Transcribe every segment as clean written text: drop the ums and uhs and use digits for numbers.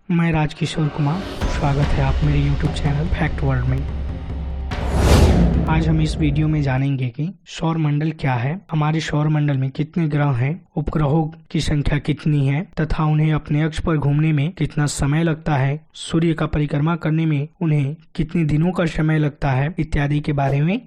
मैं राजकिशोर कुमार, स्वागत है आप मेरे YouTube चैनल फैक्ट वर्ल्ड में। आज हम इस वीडियो में जानेंगे कि सौर मंडल क्या है, हमारे सौर मंडल में कितने ग्रह हैं, उपग्रहों की संख्या कितनी है तथा उन्हें अपने अक्ष पर घूमने में कितना समय लगता है, सूर्य का परिक्रमा करने में उन्हें कितने दिनों का समय लगता है इत्यादि के बारे में।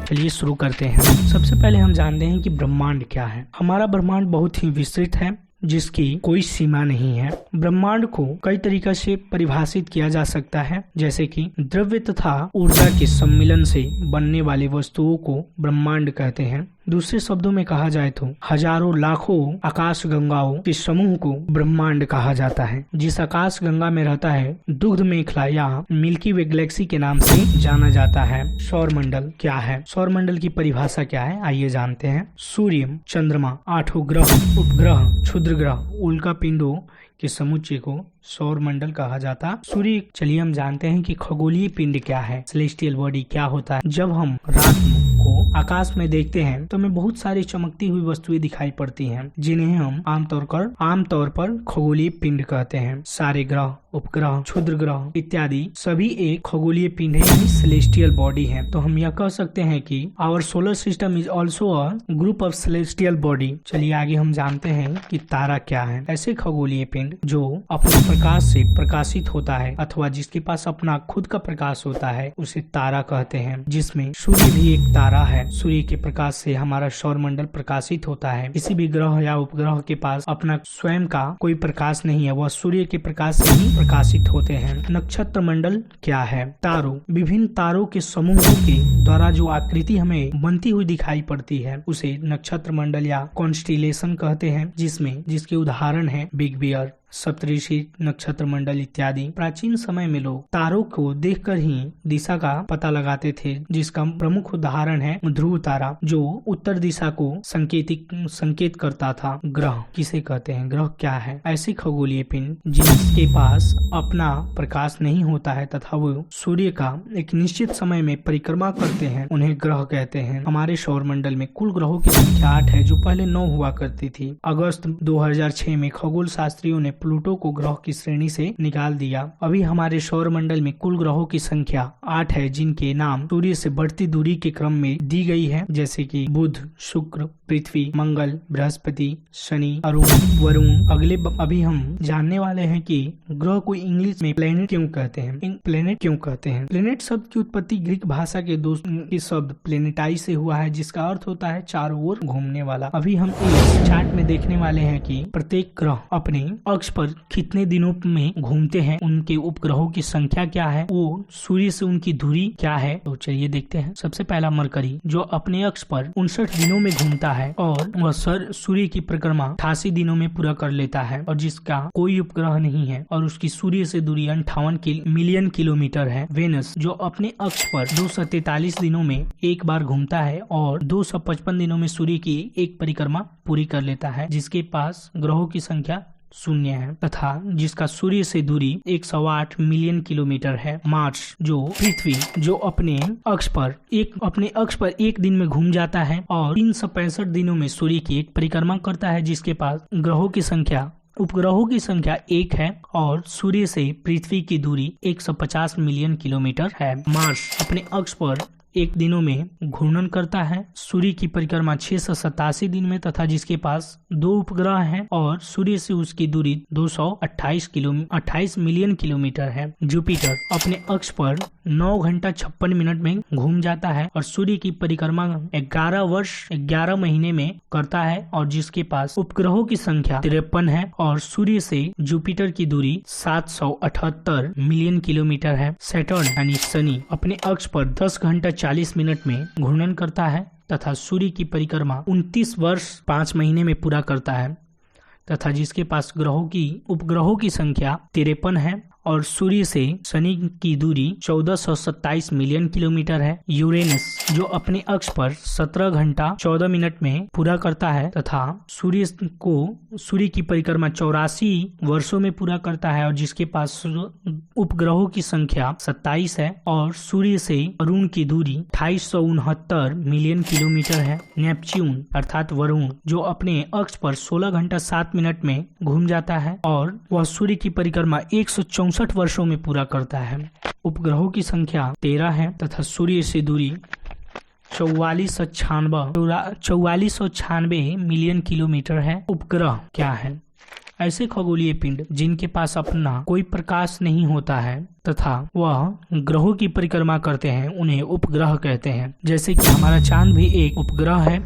चलिए शुरू करते हैं। सबसे पहले हम जानते हैं कि ब्रह्मांड क्या है। हमारा ब्रह्मांड बहुत ही विस्तृत है, जिसकी कोई सीमा नहीं है। ब्रह्मांड को कई तरीके से परिभाषित किया जा सकता है, जैसे कि द्रव्य तथा ऊर्जा के सम्मिलन से बनने वाली वस्तुओं को ब्रह्मांड कहते हैं। दूसरे शब्दों में कहा जाए तो हजारों लाखों आकाश गंगाओं के समूह को ब्रह्मांड कहा जाता है। जिस आकाश गंगा में रहता है दुग्ध मेखला या मिल्की वे गैलेक्सी के नाम से जाना जाता है। सौर मंडल क्या है? सौर मंडल की परिभाषा क्या है, आइए जानते हैं। सूर्य, चंद्रमा, 8 ग्रह, उपग्रह, क्षुद्र ग्रह, उल्का पिंडों के समुच्चय को सौर मंडल कहा जाता। सूर्य, चलिए हम जानते हैं कि खगोलीय पिंड क्या है, सेलेस्टियल बॉडी क्या होता है। जब हम रात को आकाश में देखते हैं तो हमें बहुत सारी चमकती हुई वस्तुएं दिखाई पड़ती हैं, जिन्हें हम आमतौर पर खगोलीय पिंड कहते हैं। सारे ग्रह, उपग्रह, क्षुद्र ग्रह इत्यादि सभी एक खगोलीय पिंड है, सेलेस्टियल बॉडी है। तो हम यह कह सकते हैं कि our solar system is also a group of celestial body. चलिए आगे हम जानते हैं कि तारा क्या है। ऐसे खगोलीय पिंड जो अपने प्रकाश से प्रकाशित होता है अथवा जिसके पास अपना खुद का प्रकाश होता है उसे तारा कहते हैं, जिसमें सूर्य भी एक तारा है। सूर्य के प्रकाश से हमारा सौर मंडल प्रकाशित होता है। किसी भी ग्रह या उपग्रह के पास अपना स्वयं का कोई प्रकाश नहीं है, वह सूर्य के प्रकाश से ही प्रकाशित होते हैं। नक्षत्र मंडल क्या है? तारों, विभिन्न तारों के समूहों के द्वारा जो आकृति हमें बनती हुई दिखाई पड़ती है उसे नक्षत्र मंडल या कॉन्स्टिलेशन कहते हैं, जिसके उदाहरण है बिग बियर, सप्तऋषि, नक्षत्र मंडल इत्यादि। प्राचीन समय में लोग तारों को देखकर ही दिशा का पता लगाते थे, जिसका प्रमुख उदाहरण है ध्रुव तारा, जो उत्तर दिशा को संकेत करता था। ग्रह किसे कहते हैं? ग्रह क्या है? ऐसे खगोलीय पिंड जिनके पास अपना प्रकाश नहीं होता है तथा वो सूर्य का एक निश्चित समय में परिक्रमा करते हैं, उन्हें ग्रह कहते हैं। हमारे सौर मंडल में कुल ग्रहों की संख्या 8 है, जो पहले 9 हुआ करती थी। अगस्त 2006 में खगोल शास्त्रियों ने प्लूटो को ग्रह की श्रेणी से निकाल दिया। अभी हमारे सौर मंडल में कुल ग्रहों की संख्या 8 है, जिनके नाम सूर्य से बढ़ती दूरी के क्रम में दी गई है, जैसे कि बुध, शुक्र, पृथ्वी, मंगल, बृहस्पति, शनि, अरुण, वरुण। अभी हम जानने वाले हैं कि ग्रह को इंग्लिश में प्लेनेट क्यों कहते हैं। प्लेनेट शब्द की उत्पत्ति ग्रीक भाषा के शब्द प्लेनेटाई से हुआ है, जिसका अर्थ होता है चारों ओर घूमने वाला। अभी हम इस चार्ट में देखने वाले हैं कि प्रत्येक ग्रह अपने अक्ष पर कितने दिनों में घूमते हैं, उनके उपग्रहों की संख्या क्या है, वो सूर्य से उनकी दूरी क्या है। तो चलिए देखते हैं। सबसे पहला मरकरी, जो अपने अक्ष पर 59 दिनों में घूमता है और वह सूर्य की परिक्रमा 88 दिनों में पूरा कर लेता है और जिसका कोई उपग्रह नहीं है और उसकी सूर्य से दूरी 58 मिलियन किलोमीटर है। वेनस, जो अपने अक्ष पर 243 दिनों में एक बार घूमता है और 255 दिनों में सूर्य की एक परिक्रमा पूरी कर लेता है, जिसके पास ग्रहों की संख्या 0 है तथा जिसका सूर्य से दूरी 108 मिलियन किलोमीटर है। मार्स, जो पृथ्वी, जो अपने अक्ष पर एक दिन में घूम जाता है और 365 दिनों में सूर्य की एक परिक्रमा करता है, जिसके पास उपग्रहों की संख्या 1 है और सूर्य से पृथ्वी की दूरी 150 मिलियन किलोमीटर है। मार्स अपने अक्ष पर एक दिनों में घूर्णन करता है, सूर्य की परिक्रमा 687 दिन में तथा जिसके पास 2 उपग्रह हैं और सूर्य से उसकी दूरी 228 मिलियन किलोमीटर है। जुपिटर अपने अक्ष पर 9 घंटा 56 मिनट में घूम जाता है और सूर्य की परिक्रमा 11 वर्ष 11 महीने में करता है और जिसके पास उपग्रहों की संख्या 53 है और सूर्य से जुपिटर की दूरी 778 मिलियन किलोमीटर है। सैटर्न यानी शनि अपने अक्ष पर 10 घंटा 40 मिनट में घूर्णन करता है तथा सूर्य की परिक्रमा 29 वर्ष 5 महीने में पूरा करता है तथा जिसके पास उपग्रहों की संख्या 53 है और सूर्य से शनि की दूरी 1427 मिलियन किलोमीटर है। यूरेनस जो अपने अक्ष पर 17 घंटा 14 मिनट में पूरा करता है तथा सूर्य की परिक्रमा 84 वर्षों में पूरा करता है और जिसके पास उपग्रहों की संख्या 27 है और सूर्य से वरुण की दूरी 2869 मिलियन किलोमीटर है। नेपच्यून अर्थात वरुण जो अपने अक्ष पर 16 घंटा 7 मिनट में घूम जाता है और वह सूर्य की परिक्रमा 164 वर्षों में पूरा करता है। उपग्रहों की संख्या 13 है तथा सूर्य से दूरी 4496 मिलियन किलोमीटर है। उपग्रह क्या है? ऐसे खगोलीय पिंड जिनके पास अपना कोई प्रकाश नहीं होता है तथा वह ग्रहों की परिक्रमा करते हैं उन्हें उपग्रह कहते हैं। जैसे कि हमारा चांद भी एक उपग्रह है।